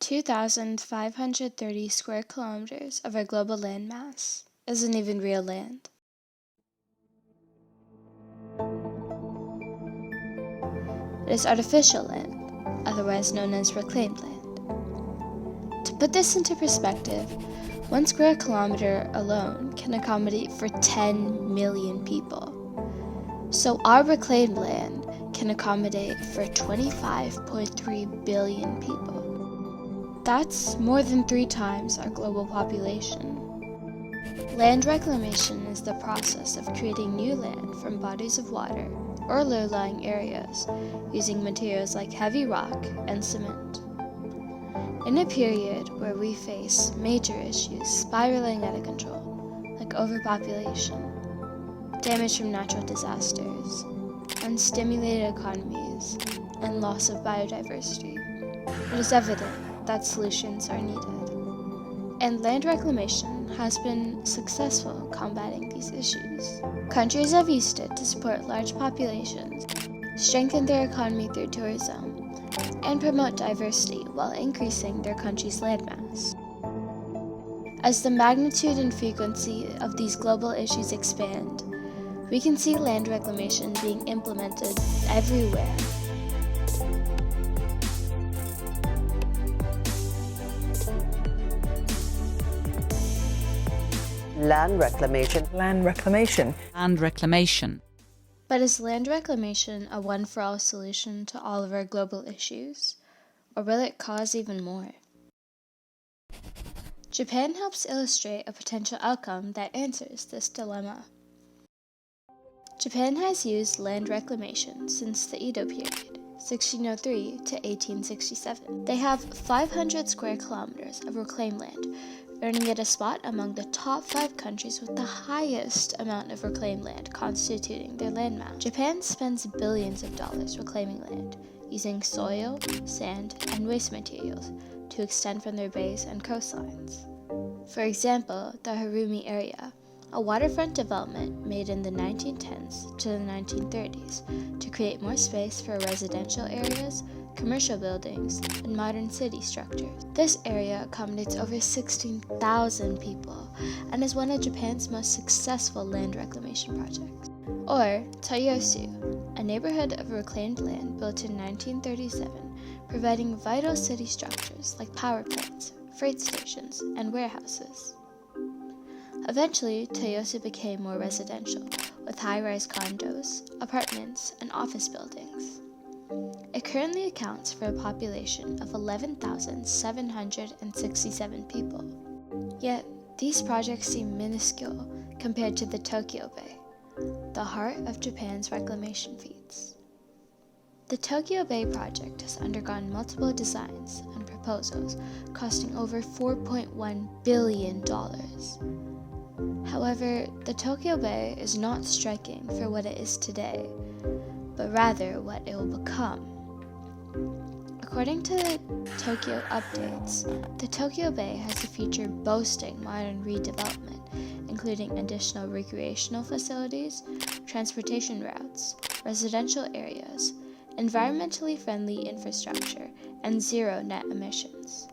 2,530 square kilometers of our global landmass isn't even real land. It is artificial land, otherwise known as reclaimed land. To put this into perspective, 1 square kilometer alone can accommodate for 10 million people. So our reclaimed land can accommodate for 25.3 billion people. That's more than 3 times our global population. Land reclamation is the process of creating new land from bodies of water or low-lying areas using materials like heavy rock and cement. In a period where we face major issues spiraling out of control, like overpopulation, damage from natural disasters, unstimulated economies, and loss of biodiversity, it is evident that solutions are needed. And land reclamation has been successful combating these issues. Countries have used it to support large populations, strengthen their economy through tourism, and promote diversity while increasing their country's landmass. As the magnitude and frequency of these global issues expand, we can see land reclamation being implemented everywhere. Land reclamation. Land reclamation. Land reclamation. But is land reclamation a one-for-all solution to all of our global issues, or will it cause even more? Japan helps illustrate a potential outcome that answers this dilemma. Japan has used land reclamation since the Edo period, 1603 to 1867. They have 500 square kilometers of reclaimed land, earning it a spot among the top 5 countries with the highest amount of reclaimed land constituting their landmass. Japan spends billions of dollars reclaiming land, using soil, sand, and waste materials to extend from their bays and coastlines. For example, the Harumi area, a waterfront development made in the 1910s to the 1930s to create more space for residential areas, commercial buildings, and modern city structures. This area accommodates over 16,000 people and is one of Japan's most successful land reclamation projects. Or Toyosu, a neighborhood of reclaimed land built in 1937, providing vital city structures like power plants, freight stations, and warehouses. Eventually, Toyosu became more residential, with high-rise condos, apartments, and office buildings. It currently accounts for a population of 11,767 people. Yet, these projects seem minuscule compared to the Tokyo Bay, the heart of Japan's reclamation feats. The Tokyo Bay project has undergone multiple designs and proposals costing over $4.1 billion. However, the Tokyo Bay is not striking for what it is today, but rather what it will become. According to the Tokyo Updates, the Tokyo Bay has a future boasting modern redevelopment, including additional recreational facilities, transportation routes, residential areas, environmentally friendly infrastructure, and zero net emissions.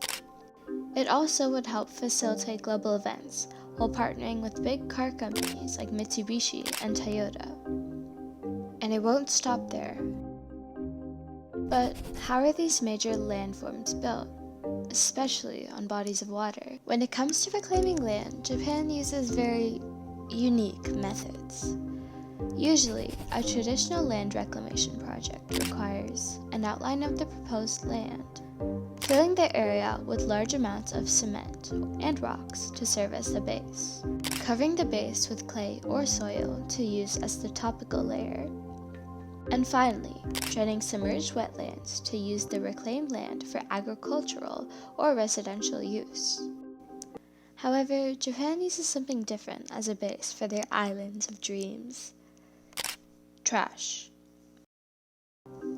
It also would help facilitate global events while partnering with big car companies like Mitsubishi and Toyota. And it won't stop there. But how are these major landforms built, especially on bodies of water? When it comes to reclaiming land, Japan uses very unique methods. Usually, a traditional land reclamation project requires an outline of the proposed land, filling the area with large amounts of cement and rocks to serve as the base, covering the base with clay or soil to use as the topical layer, and finally, treating submerged wetlands to use the reclaimed land for agricultural or residential use. However, Japan uses something different as a base for their islands of dreams: trash.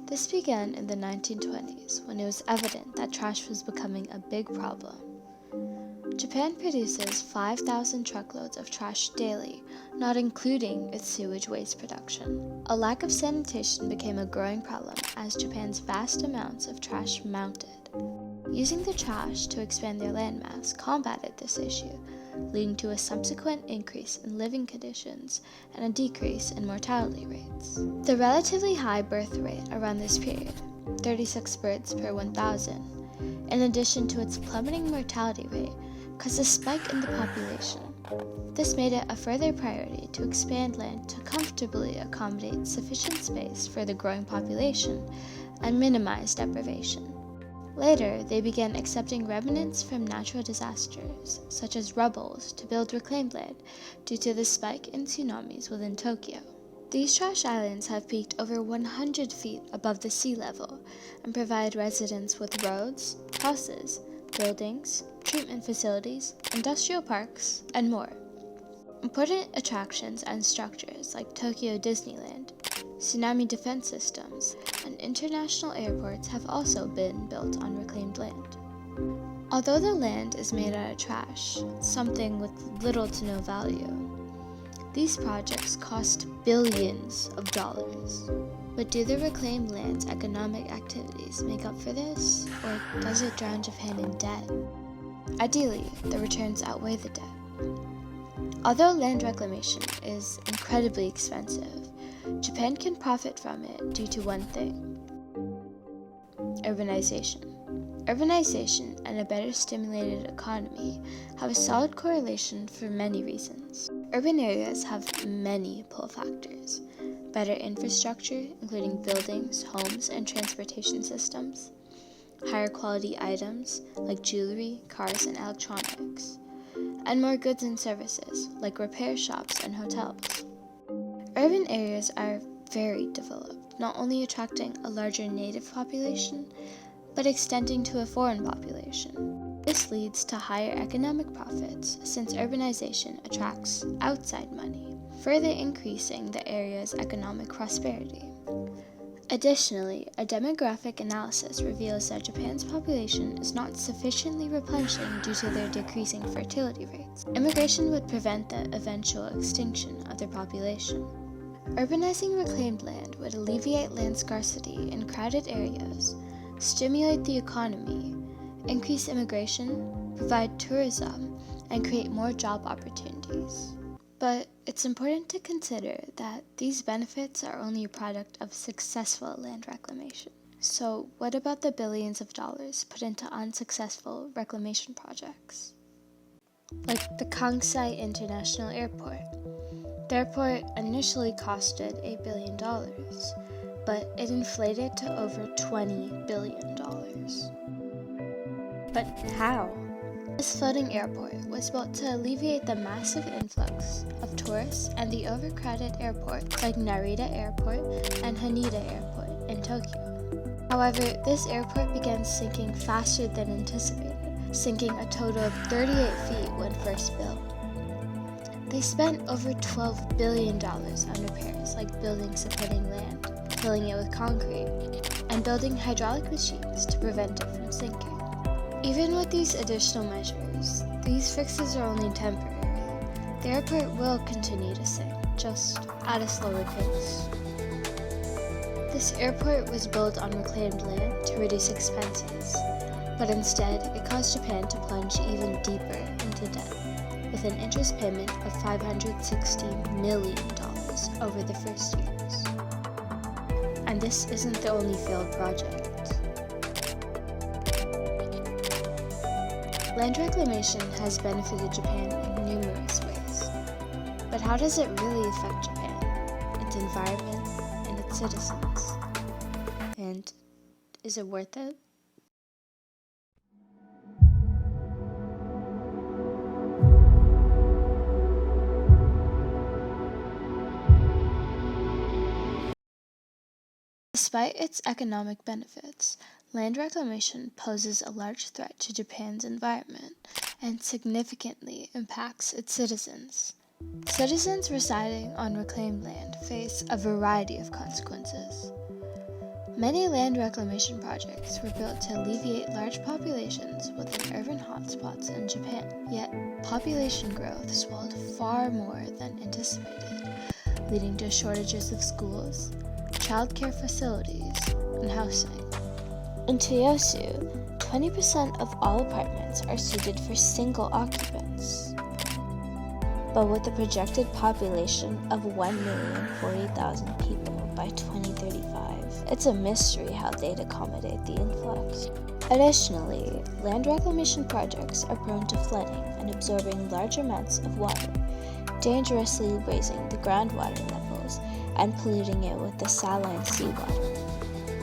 This began in the 1920s when it was evident that trash was becoming a big problem. Japan produces 5,000 truckloads of trash daily, not including its sewage waste production. A lack of sanitation became a growing problem as Japan's vast amounts of trash mounted. Using the trash to expand their landmass combated this issue, leading to a subsequent increase in living conditions and a decrease in mortality rates. The relatively high birth rate around this period, 36 births per 1,000, in addition to its plummeting mortality rate, caused a spike in the population. This made it a further priority to expand land to comfortably accommodate sufficient space for the growing population and minimize deprivation. Later, they began accepting remnants from natural disasters, such as rubbles, to build reclaimed land due to the spike in tsunamis within Tokyo. These trash islands have peaked over 100 feet above the sea level and provide residents with roads, houses, buildings, treatment facilities, industrial parks, and more. Important attractions and structures like Tokyo Disneyland, tsunami defense systems, and international airports have also been built on reclaimed land. Although the land is made out of trash, something with little to no value, these projects cost billions of dollars. But do the reclaimed land's economic activities make up for this, or does it drown Japan in debt? Ideally, the returns outweigh the debt. Although land reclamation is incredibly expensive, Japan can profit from it due to one thing: urbanization. Urbanization and a better stimulated economy have a solid correlation for many reasons. Urban areas have many pull factors: better infrastructure, including buildings, homes, and transportation systems, higher quality items like jewelry, cars, and electronics, and more goods and services like repair shops and hotels. Urban areas are very developed, not only attracting a larger native population, but extending to a foreign population. This leads to higher economic profits since urbanization attracts outside money, further increasing the area's economic prosperity. Additionally, a demographic analysis reveals that Japan's population is not sufficiently replenishing due to their decreasing fertility rates. Immigration would prevent the eventual extinction of their population. Urbanizing reclaimed land would alleviate land scarcity in crowded areas, stimulate the economy, increase immigration, provide tourism, and create more job opportunities. But it's important to consider that these benefits are only a product of successful land reclamation. So what about the billions of dollars put into unsuccessful reclamation projects? Like the Kansai International Airport. The airport initially costed $8 billion, but it inflated to over $20 billion. But how? This floating airport was built to alleviate the massive influx of tourists and the overcrowded airports like Narita Airport and Haneda Airport in Tokyo. However, this airport began sinking faster than anticipated, sinking a total of 38 feet when first built. They spent over $12 billion on repairs like building supporting land, filling it with concrete, and building hydraulic machines to prevent it from sinking. Even with these additional measures, these fixes are only temporary. The airport will continue to sink, just at a slower pace. This airport was built on reclaimed land to reduce expenses, but instead it caused Japan to plunge even deeper into debt, with an interest payment of $560 million over the first years. And this isn't the only failed project. Land reclamation has benefited Japan in numerous ways. But how does it really affect Japan, its environment, and its citizens? And is it worth it? Despite its economic benefits, land reclamation poses a large threat to Japan's environment and significantly impacts its citizens. Citizens residing on reclaimed land face a variety of consequences. Many land reclamation projects were built to alleviate large populations within urban hotspots in Japan, yet population growth swelled far more than anticipated, leading to shortages of schools, childcare facilities, and housing. In Toyosu, 20% of all apartments are suited for single occupants. But with a projected population of 1,040,000 people by 2035, it's a mystery how they'd accommodate the influx. Additionally, land reclamation projects are prone to flooding and absorbing large amounts of water, dangerously raising the groundwater levels and polluting it with the saline seawater.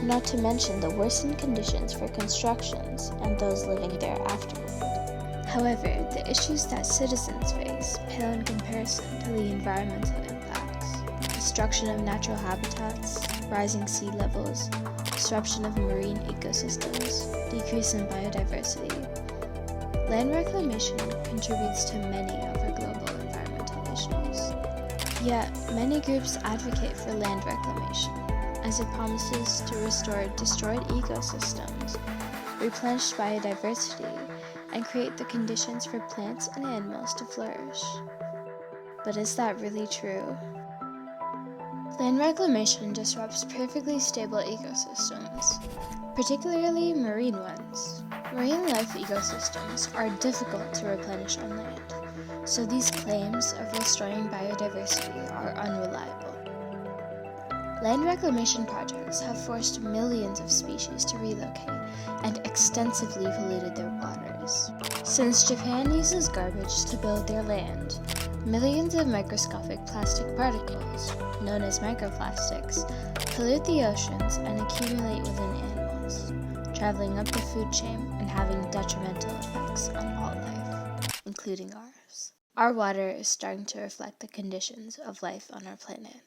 Not to mention the worsened conditions for constructions and those living there afterward. However, the issues that citizens face pale in comparison to the environmental impacts: destruction of natural habitats, rising sea levels, disruption of marine ecosystems, decrease in biodiversity. Land reclamation contributes to many of our global environmental issues. Yet, many groups advocate for land reclamation, as it promises to restore destroyed ecosystems, replenish biodiversity, and create the conditions for plants and animals to flourish. But is that really true? Land reclamation disrupts perfectly stable ecosystems, particularly marine ones. Marine life ecosystems are difficult to replenish on land, so these claims of restoring biodiversity are unreliable. Land reclamation projects have forced millions of species to relocate and extensively polluted their waters. Since Japan uses garbage to build their land, millions of microscopic plastic particles, known as microplastics, pollute the oceans and accumulate within animals, traveling up the food chain and having detrimental effects on all life, including ours. Our water is starting to reflect the conditions of life on our planet.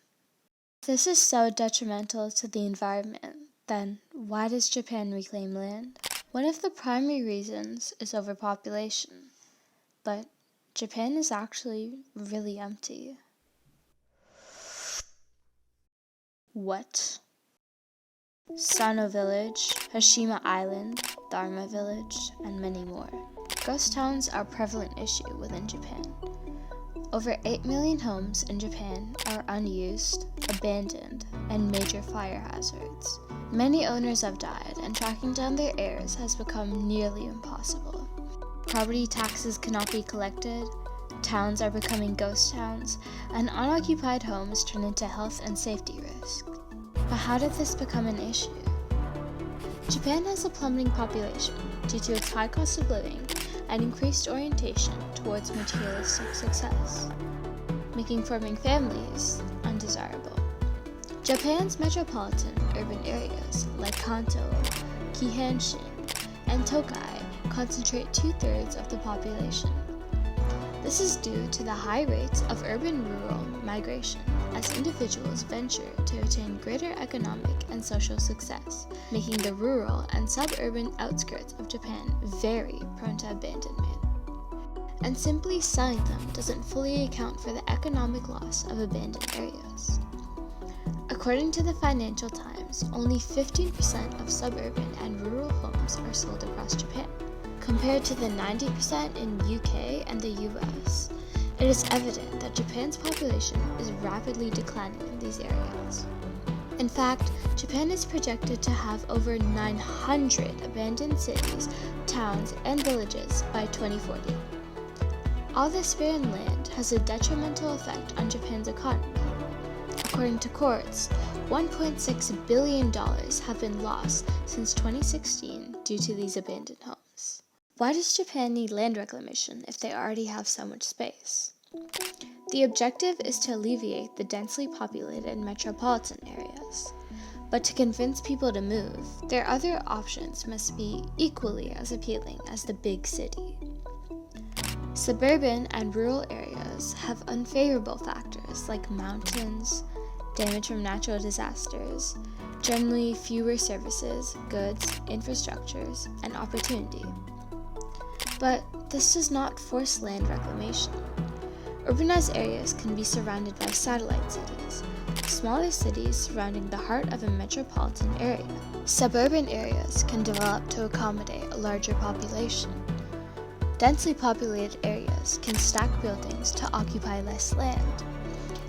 If this is so detrimental to the environment, then why does Japan reclaim land? One of the primary reasons is overpopulation, but Japan is actually really empty. What? Sano Village, Hashima Island, Dharma Village, and many more. Ghost towns are a prevalent issue within Japan. Over 8 million homes in Japan are unused, abandoned, and major fire hazards. Many owners have died, and tracking down their heirs has become nearly impossible. Property taxes cannot be collected, towns are becoming ghost towns, and unoccupied homes turn into health and safety risks. But how did this become an issue? Japan has a plummeting population due to its high cost of living and increased orientation towards materialistic success, making forming families undesirable. Japan's metropolitan urban areas like Kanto, Kihenshin, and Tokai concentrate 2/3 of the population. This is due to the high rates of urban-rural migration as individuals venture to attain greater economic and social success, making the rural and suburban outskirts of Japan very prone to abandonment. And simply selling them doesn't fully account for the economic loss of abandoned areas. According to the Financial Times, only 15% of suburban and rural homes are sold across Japan, compared to the 90% in UK and the US. It is evident that Japan's population is rapidly declining in these areas. In fact, Japan is projected to have over 900 abandoned cities, towns, and villages by 2040. All this barren land has a detrimental effect on Japan's economy. According to courts, $1.6 billion have been lost since 2016 due to these abandoned homes. Why does Japan need land reclamation if they already have so much space? The objective is to alleviate the densely populated metropolitan areas. But to convince people to move, their other options must be equally as appealing as the big city. Suburban and rural areas have unfavorable factors like mountains, damage from natural disasters, generally fewer services, goods, infrastructures, and opportunity. But this does not force land reclamation. Urbanized areas can be surrounded by satellite cities, smaller cities surrounding the heart of a metropolitan area. Suburban areas can develop to accommodate a larger population. Densely populated areas can stack buildings to occupy less land,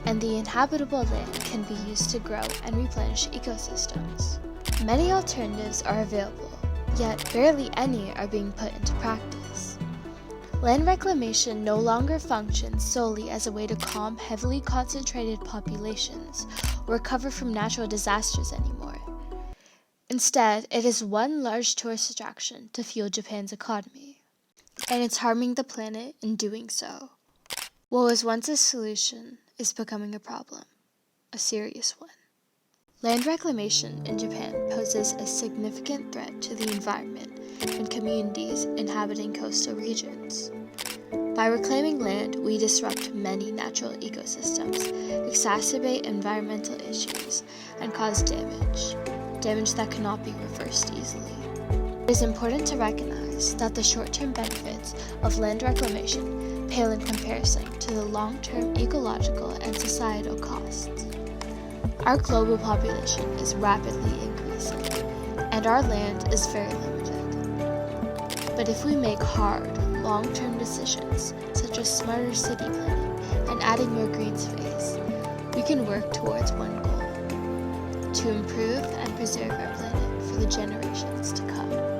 and the inhabitable land can be used to grow and replenish ecosystems. Many alternatives are available, yet barely any are being put into practice. Land reclamation no longer functions solely as a way to calm heavily concentrated populations or recover from natural disasters anymore. Instead, it is one large tourist attraction to fuel Japan's economy, and it's harming the planet in doing so. What was once a solution is becoming a problem, a serious one. Land reclamation in Japan poses a significant threat to the environment and communities inhabiting coastal regions. By reclaiming land, we disrupt many natural ecosystems, exacerbate environmental issues, and cause damage that cannot be reversed easily. It is important to recognize that the short-term benefits of land reclamation pale in comparison to the long-term ecological and societal costs. Our global population is rapidly increasing, and our land is very limited. But if we make hard, long-term decisions, such as smarter city planning and adding more green space, we can work towards one goal: to improve and preserve our planet for the generations to come.